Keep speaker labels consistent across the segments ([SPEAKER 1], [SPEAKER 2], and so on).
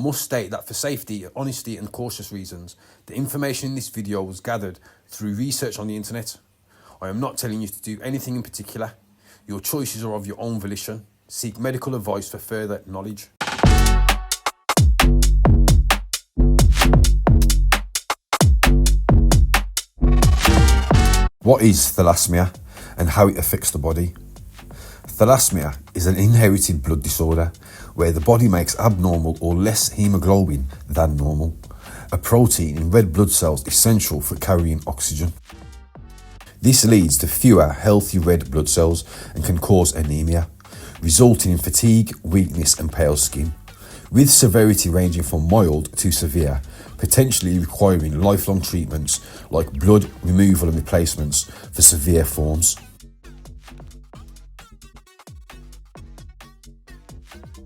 [SPEAKER 1] must state that for safety, honesty and cautious reasons, the information in this video was gathered through research on the internet. I am not telling you to do anything in particular. Your choices are of your own volition. Seek medical advice for further knowledge. What is thalassemia and how it affects the body? Thalassemia is an inherited blood disorder where the body makes abnormal or less hemoglobin than normal, a protein in red blood cells essential for carrying oxygen. This leads to fewer healthy red blood cells and can cause anemia, resulting in fatigue, weakness and pale skin, with severity ranging from mild to severe, potentially requiring lifelong treatments like blood removal and replacements for severe forms.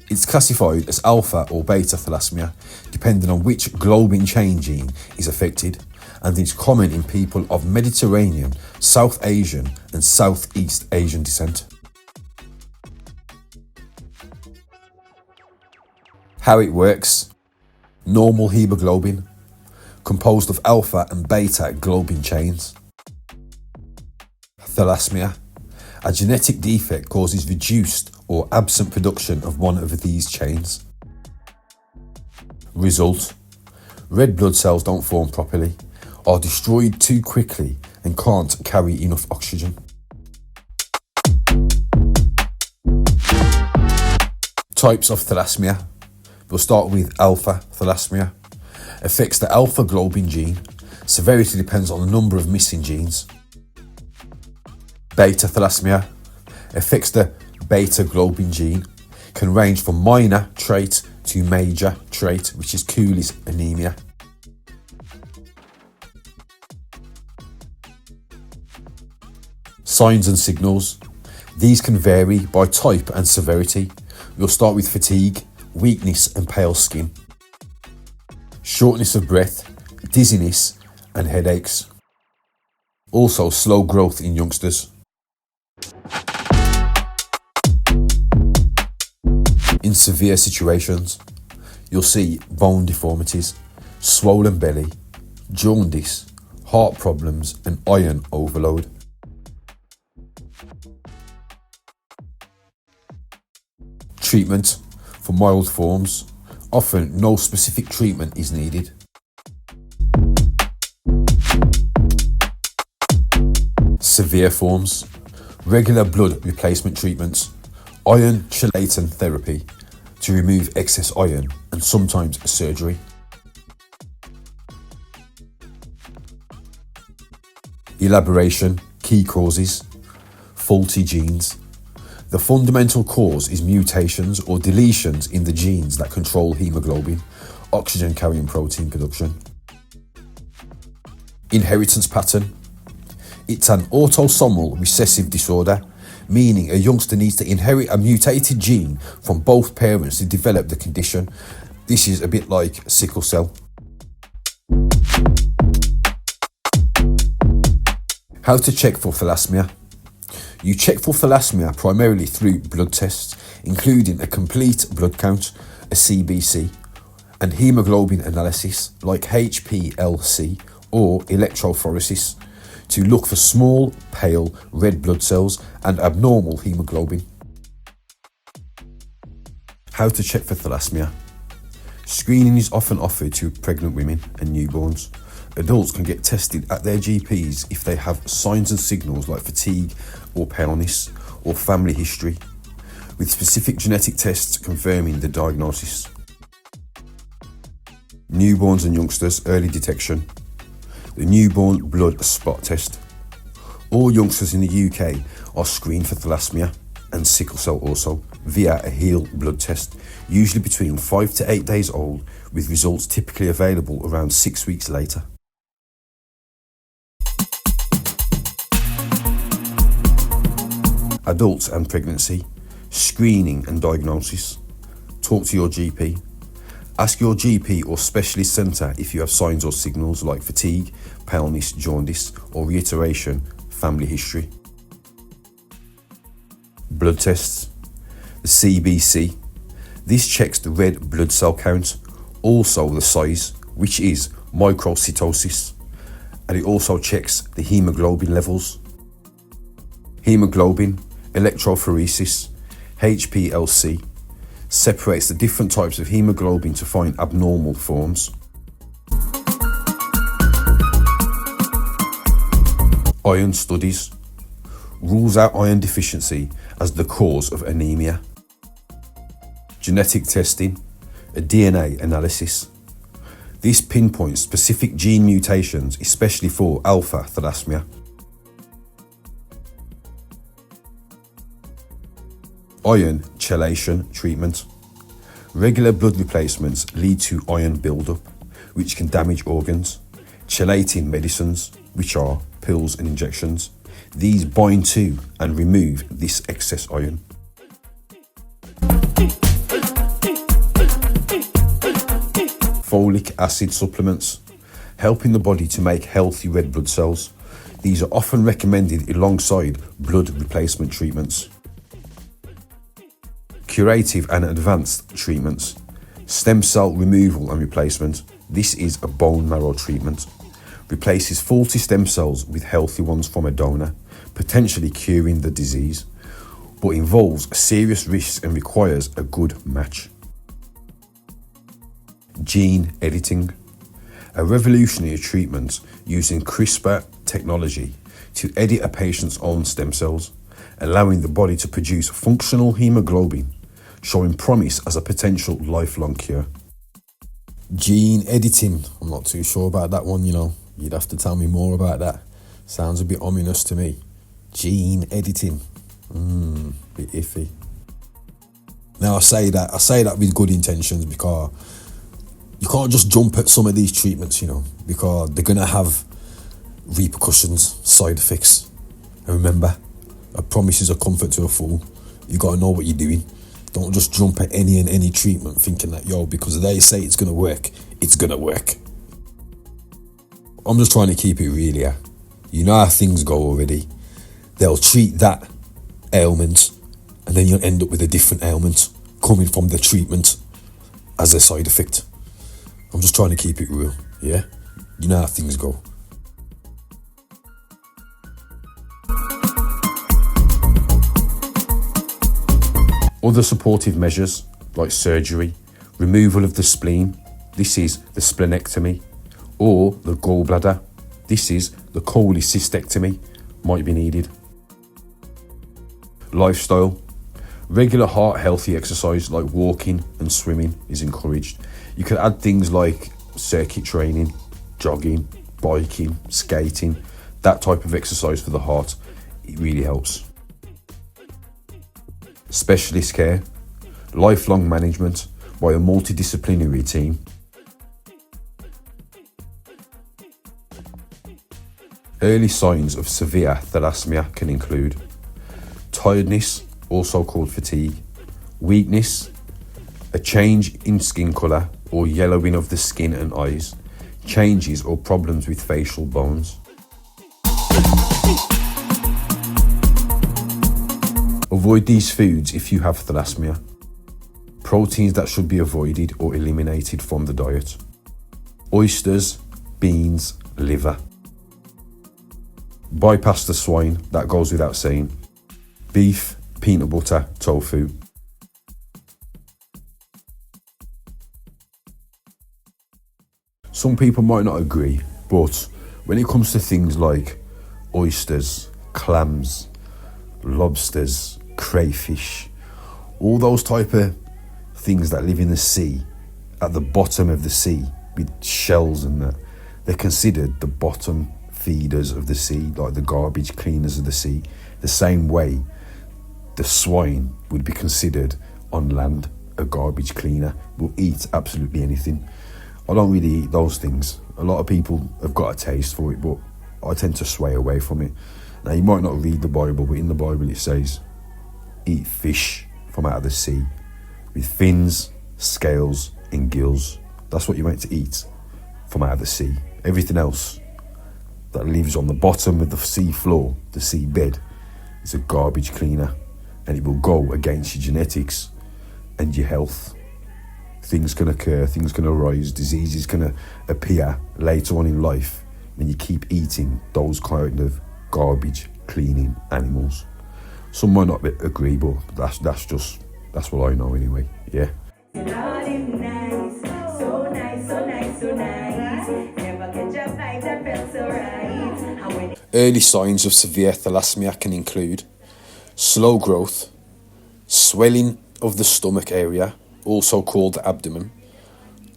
[SPEAKER 1] It's classified as alpha or beta thalassemia, depending on which globin chain gene is affected, and is common in people of Mediterranean, South Asian and Southeast Asian descent. How it works: normal hemoglobin, composed of alpha and beta globin chains. Thalassemia: a genetic defect causes reduced or absent production of one of these chains. Result: red blood cells don't form properly, are destroyed too quickly and can't carry enough oxygen. Types of thalassemia. We'll start with alpha thalassemia. Affects the alpha globin gene. Severity depends on the number of missing genes. Beta thalassemia. Affects the beta globin gene. Can range from minor trait to major trait, which is Cooley's anemia. Signs and signals. These can vary by type and severity. We'll start with fatigue, weakness and pale skin, shortness of breath, dizziness and headaches. Also slow growth in youngsters. In severe situations, you'll see bone deformities, swollen belly, jaundice, heart problems and iron overload. Treatment. For mild forms, often no specific treatment is needed. Severe forms, regular blood replacement treatments, iron chelating therapy to remove excess iron and sometimes surgery. Elaboration, key causes, faulty genes. The fundamental cause is mutations or deletions in the genes that control hemoglobin, oxygen-carrying protein production. Inheritance pattern. It's an autosomal recessive disorder, meaning a youngster needs to inherit a mutated gene from both parents to develop the condition. This is a bit like sickle cell. How to check for thalassemia. You check for thalassemia primarily through blood tests, including a complete blood count, a CBC, and hemoglobin analysis like HPLC or electrophoresis to look for small, pale red blood cells and abnormal hemoglobin. How to check for thalassemia. Screening is often offered to pregnant women and newborns. Adults can get tested at their GPs if they have signs and signals like fatigue or paleness or family history, with specific genetic tests confirming the diagnosis. Newborns and youngsters early detection. The newborn blood spot test. All youngsters in the UK are screened for thalassemia and sickle cell also via a heel blood test, usually between 5 to 8 days old, with results typically available around 6 weeks later. Adults and pregnancy, screening and diagnosis. Talk to your GP. Ask your GP or specialist centre if you have signs or signals like fatigue, paleness, jaundice, or reiteration, family history. Blood tests. The CBC. This checks the red blood cell count. Also the size, which is microcytosis, and it also checks the hemoglobin levels. Hemoglobin, electrophoresis, HPLC, separates the different types of hemoglobin to find abnormal forms. Iron studies, rules out iron deficiency as the cause of anemia. Genetic testing, a DNA analysis. This pinpoints specific gene mutations, especially for alpha thalassemia. Iron chelation treatment. Regular blood replacements lead to iron buildup, which can damage organs. Chelating medicines, which are pills and injections, these bind to and remove this excess iron. Folic acid supplements, helping the body to make healthy red blood cells. These are often recommended alongside blood replacement treatments. Curative and advanced treatments, stem cell removal and replacement. This is a bone marrow treatment. Replaces faulty stem cells with healthy ones from a donor, potentially curing the disease, but involves serious risks and requires a good match. Gene editing, a revolutionary treatment using CRISPR technology to edit a patient's own stem cells, allowing the body to produce functional hemoglobin, showing promise as a potential lifelong cure. Gene editing, I'm not too sure about that one, You'd have to tell me more about that. Sounds a bit ominous to me. Gene editing, bit iffy. Now I say that with good intentions, because you can't just jump at some of these treatments, because they're gonna have repercussions, side effects. And remember, a promise is a comfort to a fool. You gotta know what you're doing. Don't just jump at any treatment thinking that, because they say it's gonna work, it's gonna work. I'm just trying to keep it real here. You know how things go already. They'll treat that ailment and then you'll end up with a different ailment coming from the treatment as a side effect. I'm just trying to keep it real, yeah? You know how things go. Other supportive measures like surgery, removal of the spleen, this is the splenectomy, or the gallbladder, this is the cholecystectomy, might be needed. Lifestyle, regular heart healthy exercise like walking and swimming is encouraged. You can add things like circuit training, jogging, biking, skating, that type of exercise for the heart, it really helps. Specialist care, lifelong management by a multidisciplinary team. Early signs of severe thalassemia can include tiredness, also called fatigue, weakness, a change in skin colour or yellowing of the skin and eyes, changes or problems with facial bones. Avoid these foods if you have thalassemia. Proteins that should be avoided or eliminated from the diet: oysters, beans, liver. Bypass the swine, that goes without saying. Beef, peanut butter, tofu. Some people might not agree, but when it comes to things like oysters, clams, lobsters, crayfish, all those type of things that live in the sea, at the bottom of the sea, with shells and that, they're considered the bottom feeders of the sea, like the garbage cleaners of the sea, the same way the swine would be considered on land a garbage cleaner, will eat absolutely anything. I don't really eat those things. A lot of people have got a taste for it, but I tend to sway away from it. Now, you might not read the Bible, but in the Bible it says, eat fish from out of the sea with fins, scales and gills. That's what you're meant to eat from out of the sea. Everything else that lives on the bottom of the sea floor, the sea bed, is a garbage cleaner, and it will go against your genetics and your health. things can occur, things can arise, diseases can appear later on in life when you keep eating those kind of garbage cleaning animals. Some might not agree, but that's what I know anyway. Yeah. Early signs of severe thalassemia can include slow growth, swelling of the stomach area, also called the abdomen,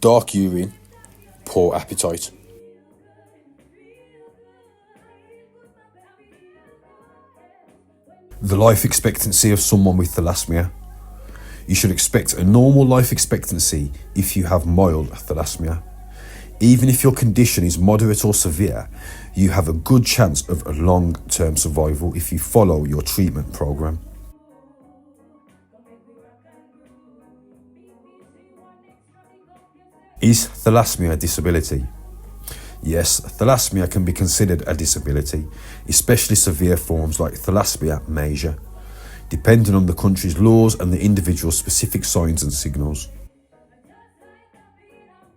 [SPEAKER 1] dark urine, poor appetite. The life expectancy of someone with thalassemia. You should expect a normal life expectancy if you have mild thalassemia. Even if your condition is moderate or severe, you have a good chance of a long-term survival if you follow your treatment program. Is thalassemia a disability? Yes, thalassemia can be considered a disability, especially severe forms like thalassemia major, depending on the country's laws and the individual's specific signs and signals.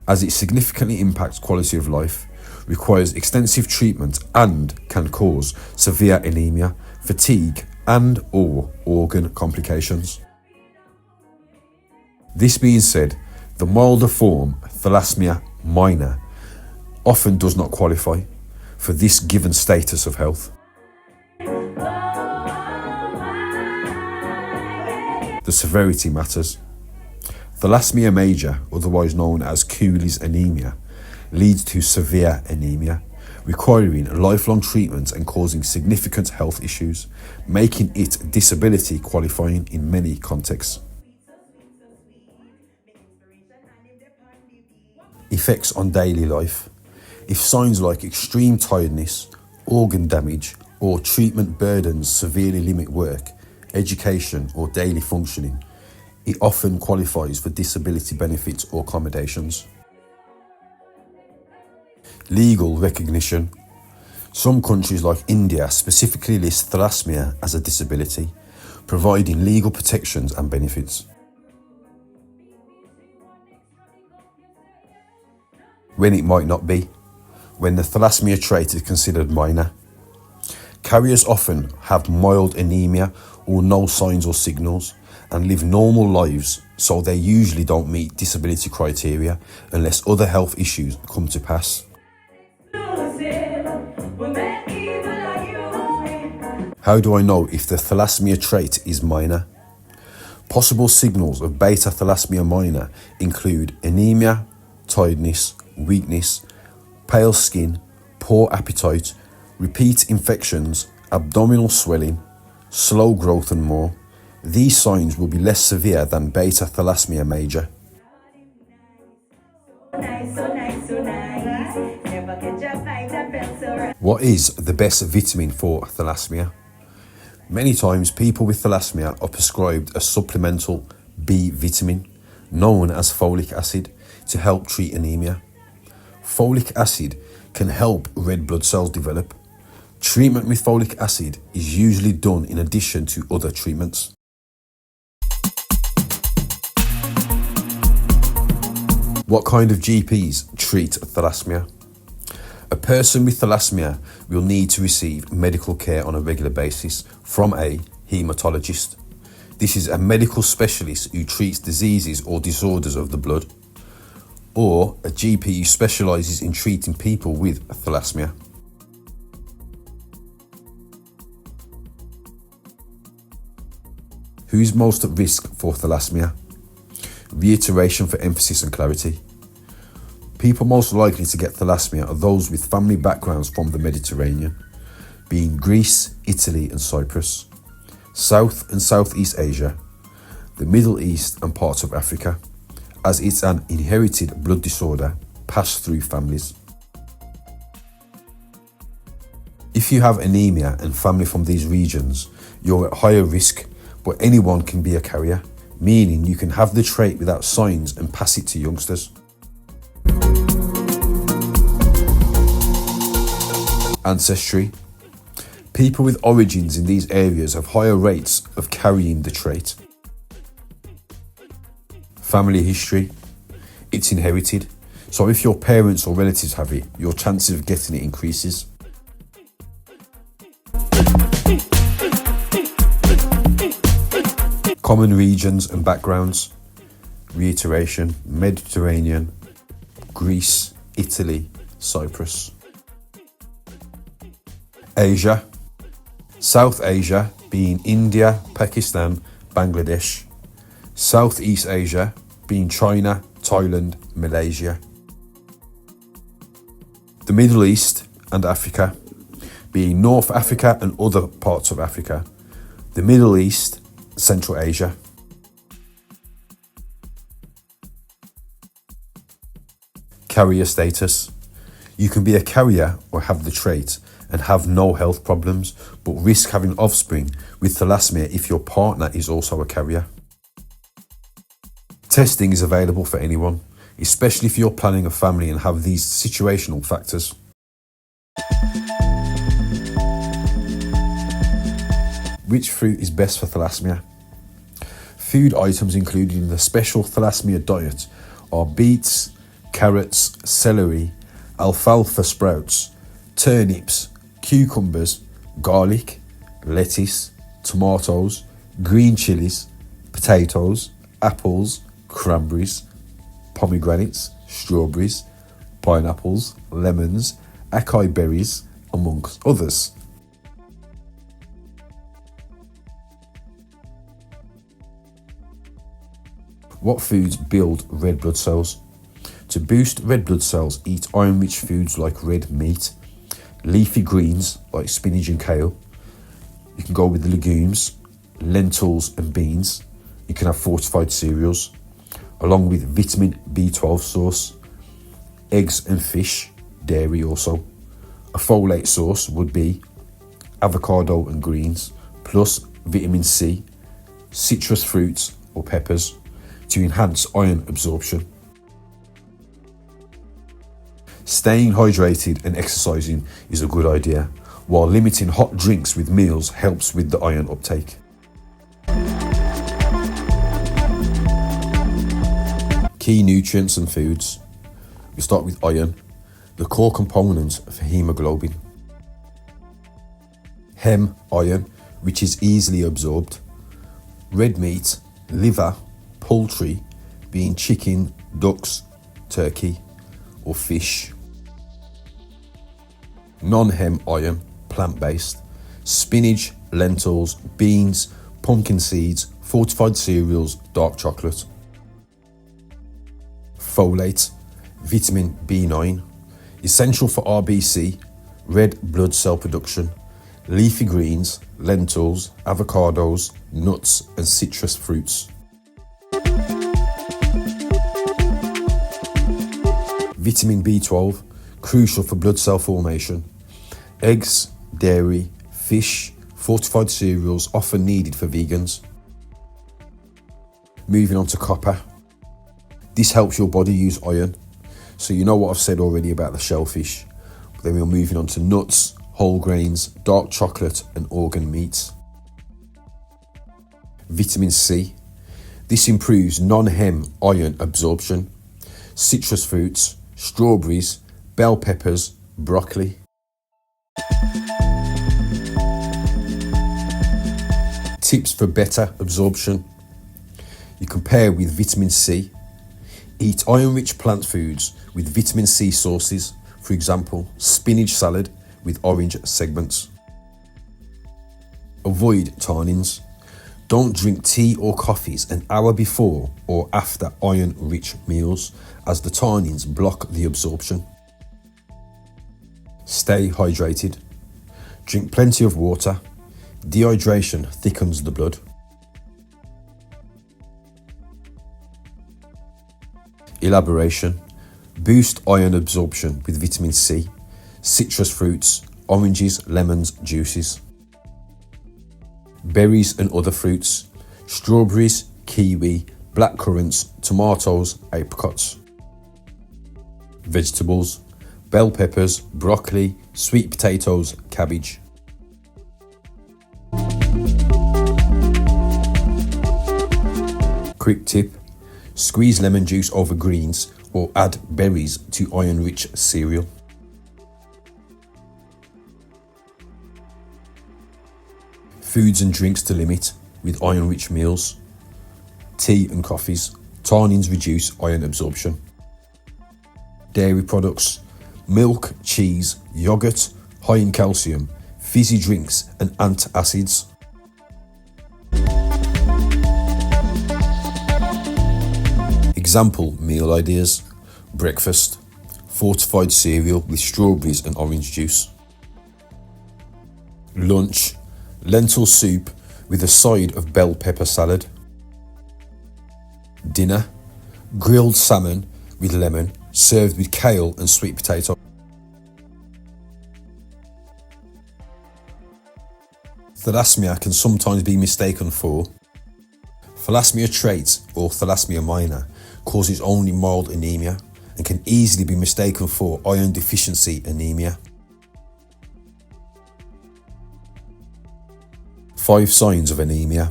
[SPEAKER 1] As it significantly impacts quality of life, requires extensive treatment and can cause severe anemia, fatigue and/or organ complications. This being said, the milder form, thalassemia minor, often does not qualify for this given status of health. The severity matters. Thalassemia major, otherwise known as Cooley's anemia, leads to severe anemia, requiring lifelong treatment and causing significant health issues, making it disability qualifying in many contexts. Effects on daily life. If signs like extreme tiredness, organ damage, or treatment burdens severely limit work, education, or daily functioning, it often qualifies for disability benefits or accommodations. Legal recognition. Some countries like India specifically list thalassemia as a disability, providing legal protections and benefits. When it might not be. When the thalassemia trait is considered minor. Carriers often have mild anemia or no signs or signals and live normal lives, so they usually don't meet disability criteria unless other health issues come to pass. How do I know if the thalassemia trait is minor? Possible signals of beta thalassemia minor include anemia, tiredness, weakness, pale skin, poor appetite, repeat infections, abdominal swelling, slow growth and more. These signs will be less severe than beta thalassemia major. What is the best vitamin for thalassemia? Many times people with thalassemia are prescribed a supplemental B vitamin known as folic acid to help treat anemia. Folic acid can help red blood cells develop. Treatment with folic acid is usually done in addition to other treatments. What kind of GPs treat thalassemia? A person with thalassemia will need to receive medical care on a regular basis from a hematologist. This is a medical specialist who treats diseases or disorders of the blood, or a GP who specialises in treating people with thalassemia. Who is most at risk for thalassemia? Reiteration for emphasis and clarity. People most likely to get thalassemia are those with family backgrounds from the Mediterranean, being Greece, Italy and Cyprus, South and Southeast Asia, the Middle East and parts of Africa, as it's an inherited blood disorder passed through families. If you have anemia and family from these regions, you're at higher risk, but anyone can be a carrier, meaning you can have the trait without signs and pass it to youngsters. Ancestry. People with origins in these areas have higher rates of carrying the trait. Family history. It's inherited, so if your parents or relatives have it, your chances of getting it increases. Common regions and backgrounds. Reiteration: Mediterranean, Greece, Italy, Cyprus. Asia. South Asia being India, Pakistan, Bangladesh. Southeast Asia being China, Thailand, Malaysia. The Middle East and Africa being North Africa and other parts of Africa. The Middle East, Central Asia. Carrier status. You can be a carrier or have the trait and have no health problems, but risk having offspring with thalassemia if your partner is also a carrier. Testing is available for anyone, especially if you're planning a family and have these situational factors. Which fruit is best for thalassemia? Food items included in the special thalassemia diet are beets, carrots, celery, alfalfa sprouts, turnips, cucumbers, garlic, lettuce, tomatoes, green chilies, potatoes, apples, cranberries, pomegranates, strawberries, pineapples, lemons, acai berries, amongst others. What foods build red blood cells? To boost red blood cells, eat iron-rich foods like red meat, leafy greens like spinach and kale. You can go with the legumes, lentils and beans. You can have fortified cereals, along with vitamin B12 source, eggs and fish, dairy also. A folate source would be avocado and greens, plus vitamin C, citrus fruits or peppers to enhance iron absorption. Staying hydrated and exercising is a good idea, while limiting hot drinks with meals helps with the iron uptake. Key nutrients and foods. We start with iron, the core component for hemoglobin. Hem iron, which is easily absorbed. Red meat, liver, poultry, being chicken, ducks, turkey, or fish. Non-hem iron, plant-based, spinach, lentils, beans, pumpkin seeds, fortified cereals, dark chocolate. Folate, vitamin B9, essential for RBC, red blood cell production, leafy greens, lentils, avocados, nuts and citrus fruits. Vitamin B12, crucial for blood cell formation. Eggs, dairy, fish, fortified cereals often needed for vegans. Moving on to copper. This helps your body use iron. So you know what I've said already about the shellfish. But then we're moving on to nuts, whole grains, dark chocolate and organ meats. Vitamin C. This improves non-hem iron absorption. Citrus fruits, strawberries, bell peppers, broccoli. Tips for better absorption. You can pair with vitamin C. Eat iron-rich plant foods with vitamin C sources, for example, spinach salad with orange segments. Avoid tannins. Don't drink tea or coffees an hour before or after iron-rich meals, as the tannins block the absorption. Stay hydrated. Drink plenty of water. Dehydration thickens the blood. Elaboration. Boost iron absorption with vitamin C, citrus fruits, oranges, lemons, juices. Berries and other fruits, strawberries, kiwi, blackcurrants, tomatoes, apricots. Vegetables, bell peppers, broccoli, sweet potatoes, cabbage. Quick tip: squeeze lemon juice over greens or add berries to iron-rich cereal. Foods and drinks to limit with iron-rich meals. Tea and coffees. Tannins reduce iron absorption. Dairy products. Milk, cheese, yogurt, high in calcium, fizzy drinks and antacids. Example meal ideas. Breakfast. Fortified cereal with strawberries and orange juice. Lunch. Lentil soup with a side of bell pepper salad. Dinner. Grilled salmon with lemon, served with kale and sweet potato. Thalassemia can sometimes be mistaken for thalassemia trait or thalassemia minor, causes only mild anemia and can easily be mistaken for iron deficiency anemia. 5 signs of anemia.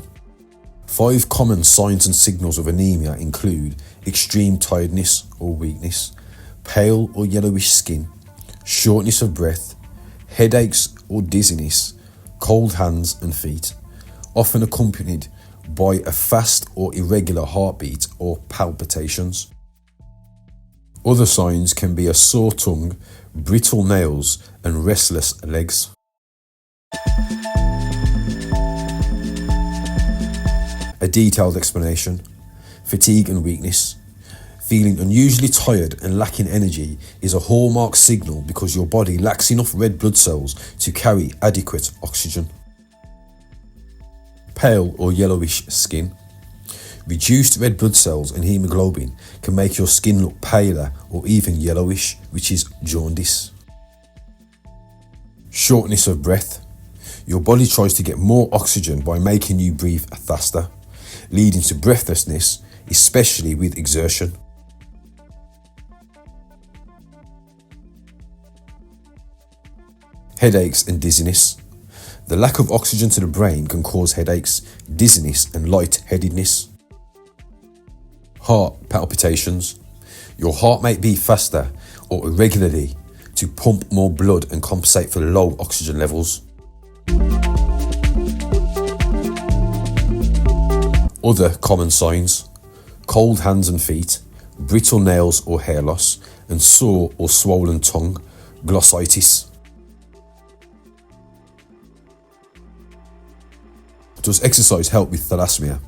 [SPEAKER 1] 5 common signs and signals of anemia include extreme tiredness or weakness, pale or yellowish skin, shortness of breath, headaches or dizziness, cold hands and feet, often accompanied by a fast or irregular heartbeat or palpitations. Other signs can be a sore tongue, brittle nails and restless legs. A detailed explanation. Fatigue and weakness. Feeling unusually tired and lacking energy is a hallmark signal because your body lacks enough red blood cells to carry adequate oxygen. Pale or yellowish skin. Reduced red blood cells and hemoglobin can make your skin look paler or even yellowish, which is jaundice. Shortness of breath. Your body tries to get more oxygen by making you breathe faster, leading to breathlessness, especially with exertion. Headaches and dizziness. The lack of oxygen to the brain can cause headaches, dizziness and lightheadedness. Heart palpitations. Your heart may beat faster or irregularly to pump more blood and compensate for low oxygen levels. Other common signs: cold hands and feet, brittle nails or hair loss, and sore or swollen tongue, glossitis. Does exercise help with thalassemia?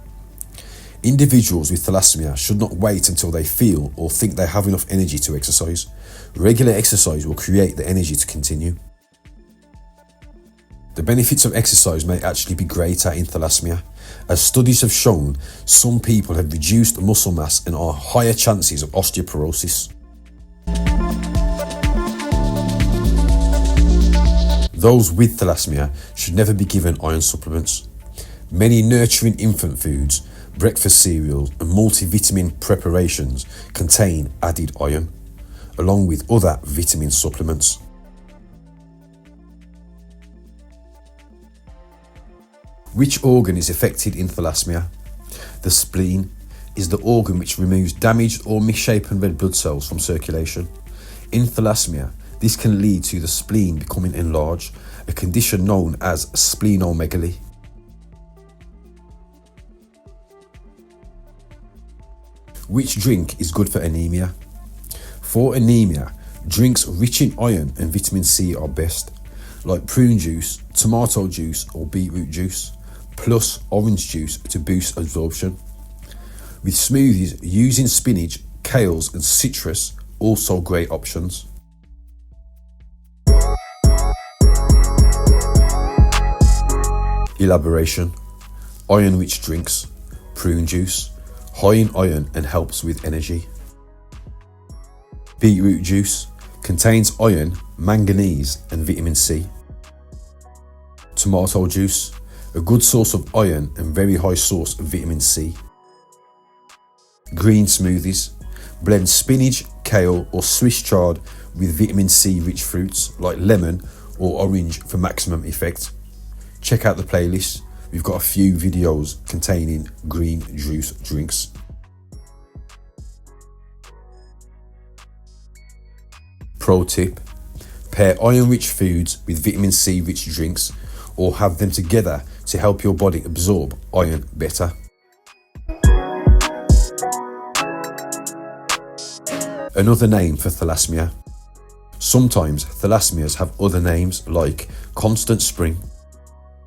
[SPEAKER 1] Individuals with thalassemia should not wait until they feel or think they have enough energy to exercise. Regular exercise will create the energy to continue. The benefits of exercise may actually be greater in thalassemia. As studies have shown, some people have reduced muscle mass and are higher chances of osteoporosis. Those with thalassemia should never be given iron supplements. Many nurturing infant foods, breakfast cereals and multivitamin preparations contain added iron, along with other vitamin supplements. Which organ is affected in thalassemia? The spleen is the organ which removes damaged or misshapen red blood cells from circulation. In thalassemia, this can lead to the spleen becoming enlarged, a condition known as splenomegaly. Which drink is good for anemia? For anemia, drinks rich in iron and vitamin C are best, like prune juice, tomato juice or beetroot juice, plus orange juice to boost absorption. With smoothies using spinach, kales and citrus, also great options. Elaboration: iron-rich drinks, prune juice, high in iron and helps with energy. Beetroot juice contains iron, manganese and vitamin C. Tomato juice, a good source of iron and very high source of vitamin C. Green smoothies blend spinach, kale or Swiss chard with vitamin C rich fruits like lemon or orange for maximum effect. Check out the playlist, we've got a few videos containing green juice drinks. Pro tip: pair iron-rich foods with vitamin C-rich drinks or have them together to help your body absorb iron better. Another name for thalassemia. Sometimes thalassemias have other names like constant spring,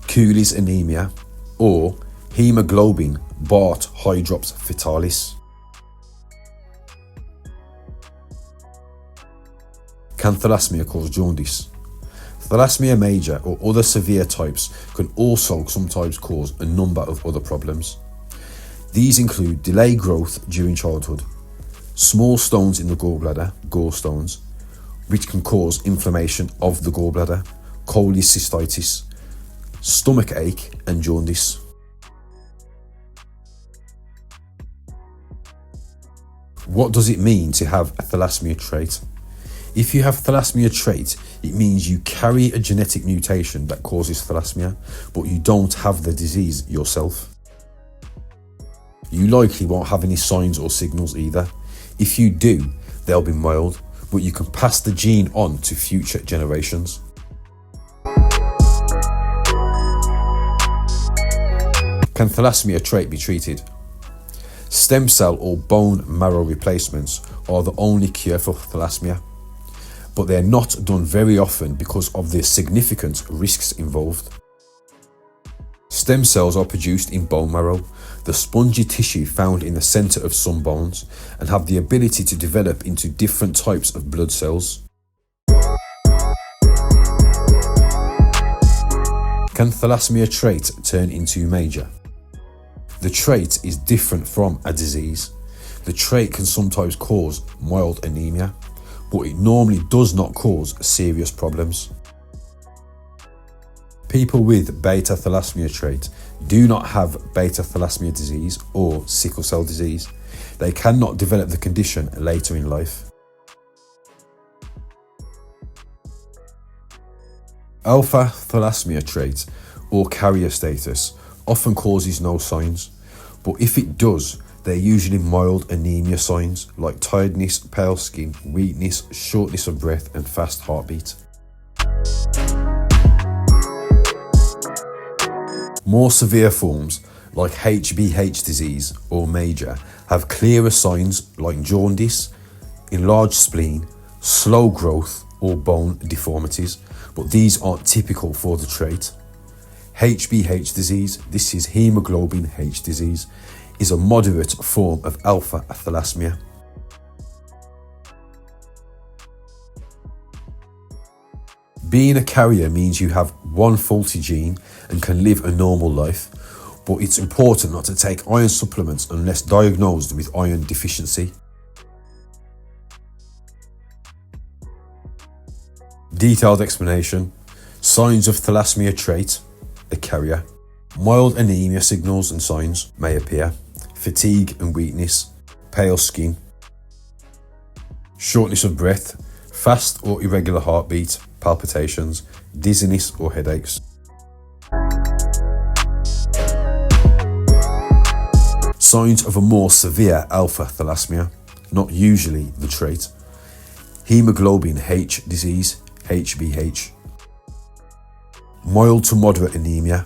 [SPEAKER 1] Cooley's anemia, or hemoglobin Bart hydrops fetalis. Can thalassemia cause jaundice? Thalassemia major or other severe types can also sometimes cause a number of other problems. These include delayed growth during childhood, small stones in the gallbladder, gallstones, which can cause inflammation of the gallbladder, cholecystitis, stomach ache, and jaundice. What does it mean to have a thalassemia trait? If you have thalassemia trait, it means you carry a genetic mutation that causes thalassemia, but you don't have the disease yourself. You likely won't have any signs or signals either. If you do, they'll be mild, but you can pass the gene on to future generations. Can thalassemia trait be treated? Stem cell or bone marrow replacements are the only cure for thalassemia, but they're not done very often because of the significant risks involved. Stem cells are produced in bone marrow, the spongy tissue found in the centre of some bones, and have the ability to develop into different types of blood cells. Can thalassemia trait turn into major? The trait is different from a disease. The trait can sometimes cause mild anemia, but it normally does not cause serious problems. People with beta thalassemia trait do not have beta thalassemia disease or sickle cell disease. They cannot develop the condition later in life. Alpha thalassemia trait or carrier status often causes no signs, but if it does, they're usually mild anemia signs like tiredness, pale skin, weakness, shortness of breath, and fast heartbeat. More severe forms like HBH disease or major have clearer signs like jaundice, enlarged spleen, slow growth, or bone deformities, but these aren't typical for the trait. HBH disease, this is hemoglobin H disease, is a moderate form of alpha thalassemia. Being a carrier means you have one faulty gene and can live a normal life, but it's important not to take iron supplements unless diagnosed with iron deficiency. Detailed explanation. Signs of thalassemia trait, a carrier. Mild anemia signals and signs may appear. Fatigue and weakness, pale skin, shortness of breath, fast or irregular heartbeat, palpitations, dizziness or headaches. Signs of a more severe alpha thalassemia, not usually the trait. Hemoglobin H disease, HBH. Mild to moderate anemia,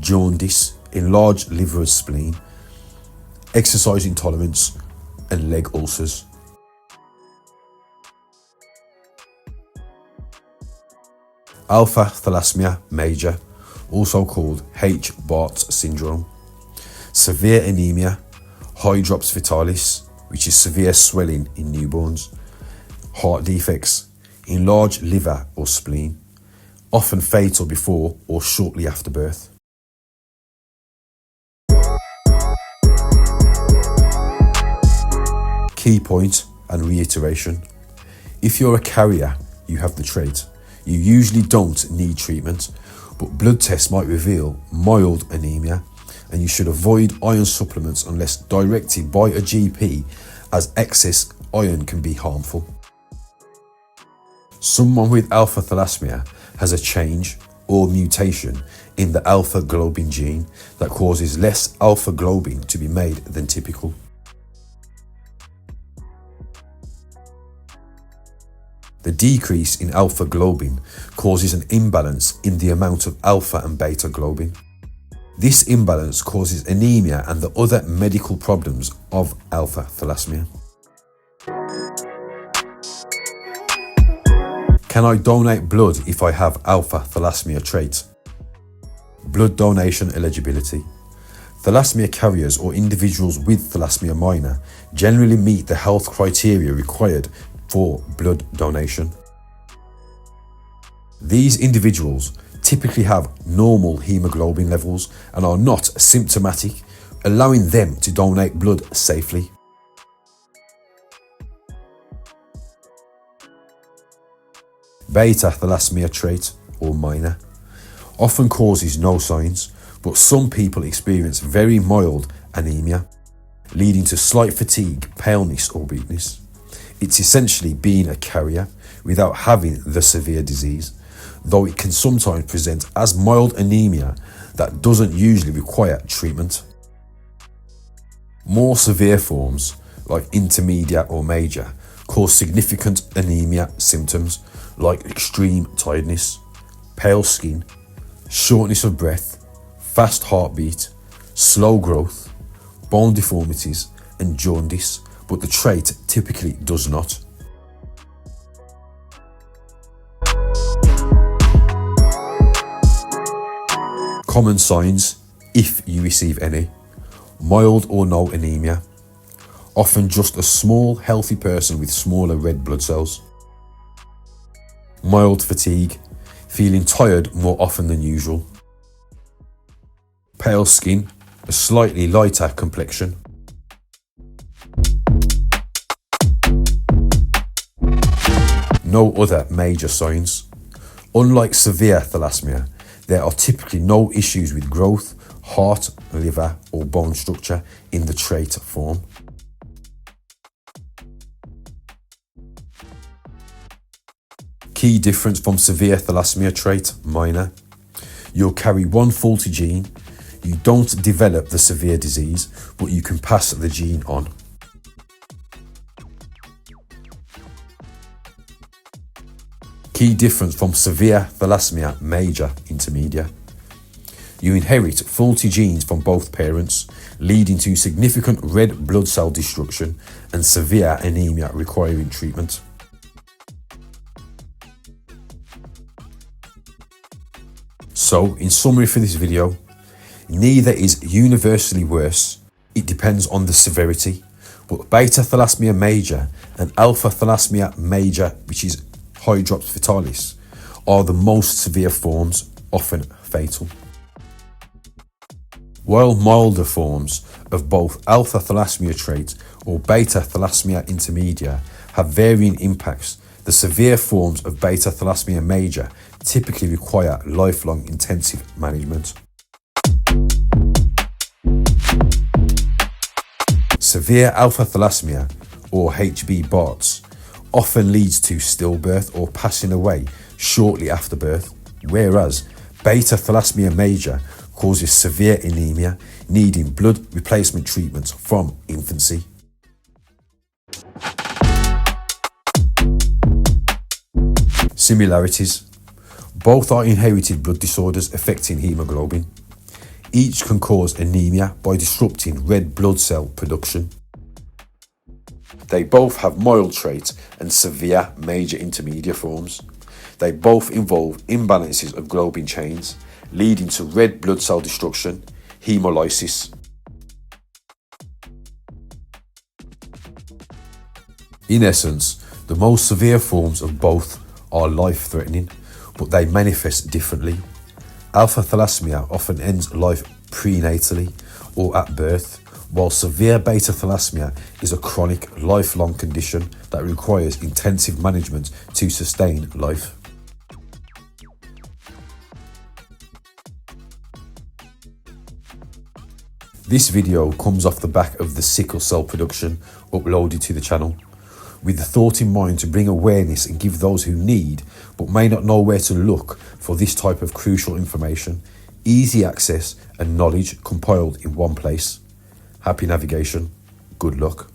[SPEAKER 1] jaundice, enlarged liver and spleen, exercise intolerance, and leg ulcers. Alpha thalassemia major, also called H-Bart's syndrome. Severe anemia, hydrops fetalis, which is severe swelling in newborns. Heart defects, enlarged liver or spleen, often fatal before or shortly after birth. Key point and reiteration. If you're a carrier, you have the trait. You usually don't need treatment, but blood tests might reveal mild anemia, and you should avoid iron supplements unless directed by a GP, as excess iron can be harmful. Someone with alpha thalassemia has a change or mutation in the alpha globin gene that causes less alpha globin to be made than typical. The decrease in alpha globin causes an imbalance in the amount of alpha and beta globin. This imbalance causes anemia and the other medical problems of alpha thalassemia. Can I donate blood if I have alpha thalassemia trait? Blood donation eligibility. Thalassemia carriers or individuals with thalassemia minor generally meet the health criteria required for blood donation. These individuals typically have normal hemoglobin levels and are not symptomatic, allowing them to donate blood safely. Beta thalassemia trait or minor often causes no signs, but some people experience very mild anemia, leading to slight fatigue, paleness or weakness. It's essentially being a carrier without having the severe disease, though it can sometimes present as mild anemia that doesn't usually require treatment. More severe forms, like intermediate or major, cause significant anemia symptoms like extreme tiredness, pale skin, shortness of breath, fast heartbeat, slow growth, bone deformities and jaundice, but the trait typically does not. Common signs, if you receive any: mild or no anemia, often just a small healthy person with smaller red blood cells. Mild fatigue, feeling tired more often than usual. Pale skin, a slightly lighter complexion. No other major signs. Unlike severe thalassemia, there are typically no issues with growth, heart, liver or bone structure in the trait form. Key difference from severe thalassemia trait minor: you'll carry one faulty gene. You don't develop the severe disease, but you can pass the gene on. Key difference from severe thalassemia major intermediate: you inherit faulty genes from both parents, leading to significant red blood cell destruction and severe anemia requiring treatment. So, in summary for this video, neither is universally worse. It depends on the severity, but beta thalassemia major and alpha thalassemia major, which is hydrops fetalis, are the most severe forms, often fatal. While milder forms of both alpha thalassemia trait or beta thalassemia intermedia have varying impacts, the severe forms of beta thalassemia major typically require lifelong intensive management. Severe alpha thalassemia, or HB-BARTs, often leads to stillbirth or passing away shortly after birth, whereas beta thalassemia major causes severe anemia, needing blood replacement treatment from infancy. Similarities: both are inherited blood disorders affecting hemoglobin. Each can cause anemia by disrupting red blood cell production. They both have mild traits and severe major intermediate forms. They both involve imbalances of globin chains, leading to red blood cell destruction, hemolysis. In essence, the most severe forms of both are life-threatening, but they manifest differently. Alpha thalassemia often ends life prenatally or at birth, while severe beta thalassemia is a chronic, lifelong condition that requires intensive management to sustain life. This video comes off the back of the sickle cell production uploaded to the channel, with the thought in mind to bring awareness and give those who need but may not know where to look for this type of crucial information easy access and knowledge compiled in one place. Happy navigation. Good luck.